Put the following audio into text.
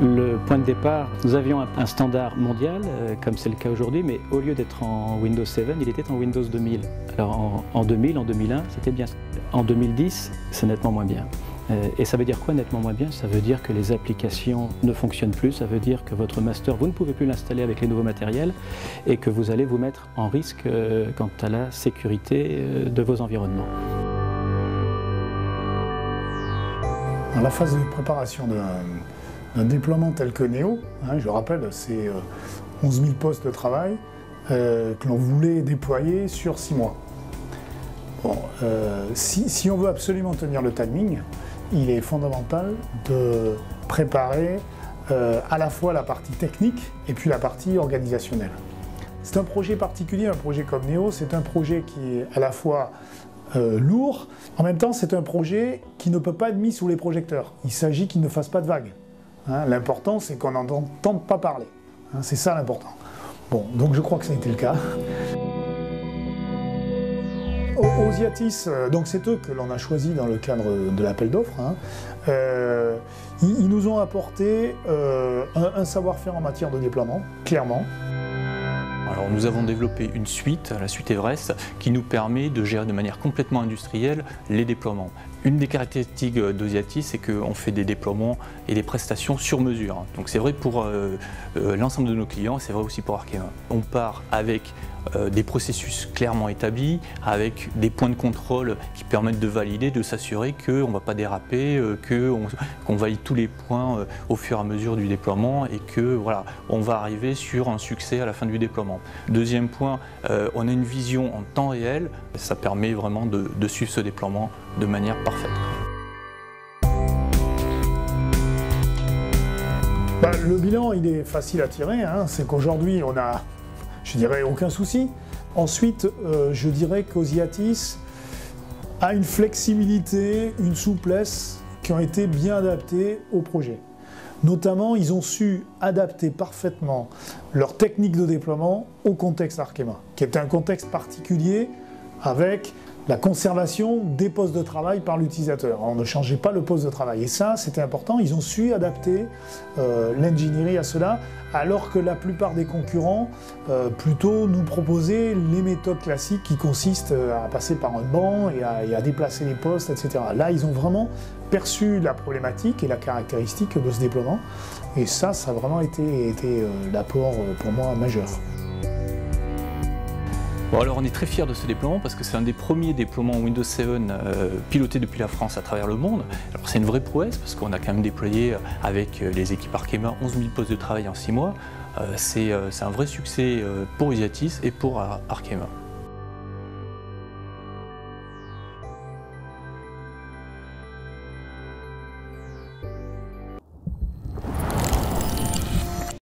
Le point de départ, nous avions un standard mondial, comme c'est le cas aujourd'hui, mais au lieu d'être en Windows 7, il était en Windows 2000. Alors en 2000, en 2001, c'était bien. En 2010, c'est nettement moins bien. Et ça veut dire quoi nettement moins bien? Ça veut dire que les applications ne fonctionnent plus, ça veut dire que votre master, vous ne pouvez plus l'installer avec les nouveaux matériels et que vous allez vous mettre en risque quant à la sécurité de vos environnements. Dans la phase de préparation d'un déploiement tel que Neo, je rappelle, c'est 11 000 postes de travail que l'on voulait déployer sur 6 mois. Bon, si on veut absolument tenir le timing, il est fondamental de préparer à la fois la partie technique et puis la partie organisationnelle. C'est un projet particulier, un projet comme Neo, c'est un projet qui est à la fois lourd, en même temps c'est un projet qui ne peut pas être mis sous les projecteurs. Il s'agit qu'il ne fasse pas de vagues. L'important c'est qu'on n'entende pas parler. C'est ça l'important. Bon, donc je crois que ça a été le cas. Osiatis, donc c'est eux que l'on a choisi dans le cadre de l'appel d'offres. Ils nous ont apporté un savoir-faire en matière de déploiement, clairement. Alors nous avons développé une suite, la suite Everest, qui nous permet de gérer de manière complètement industrielle les déploiements. Une des caractéristiques d'Osiatis, c'est qu'on fait des déploiements et des prestations sur mesure. Donc c'est vrai pour l'ensemble de nos clients, c'est vrai aussi pour Arkema. On part avec des processus clairement établis, avec des points de contrôle qui permettent de valider, de s'assurer qu'on ne va pas déraper, qu'on valide tous les points au fur et à mesure du déploiement et que voilà, on va arriver sur un succès à la fin du déploiement. Deuxième point, on a une vision en temps réel, ça permet vraiment de suivre ce déploiement de manière parfaite. Le bilan, il est facile à tirer, c'est qu'aujourd'hui on a, je dirais, aucun souci. Ensuite, je dirais qu'Osiatis a une flexibilité, une souplesse qui ont été bien adaptées au projet. Notamment, ils ont su adapter parfaitement leur technique de déploiement au contexte Arkema, qui est un contexte particulier avec la conservation des postes de travail par l'utilisateur. On ne changeait pas le poste de travail. Et ça, c'était important. Ils ont su adapter l'ingénierie à cela, alors que la plupart des concurrents plutôt nous proposaient les méthodes classiques qui consistent à passer par un banc et à déplacer les postes, etc. Là, ils ont vraiment perçu la problématique et la caractéristique de ce déploiement. Et ça a vraiment été l'apport pour moi majeur. Bon, alors on est très fiers de ce déploiement parce que c'est un des premiers déploiements Windows 7 pilotés depuis la France à travers le monde. Alors c'est une vraie prouesse parce qu'on a quand même déployé avec les équipes Arkema 11 000 postes de travail en 6 mois. C'est un vrai succès pour Osiatis et pour Arkema.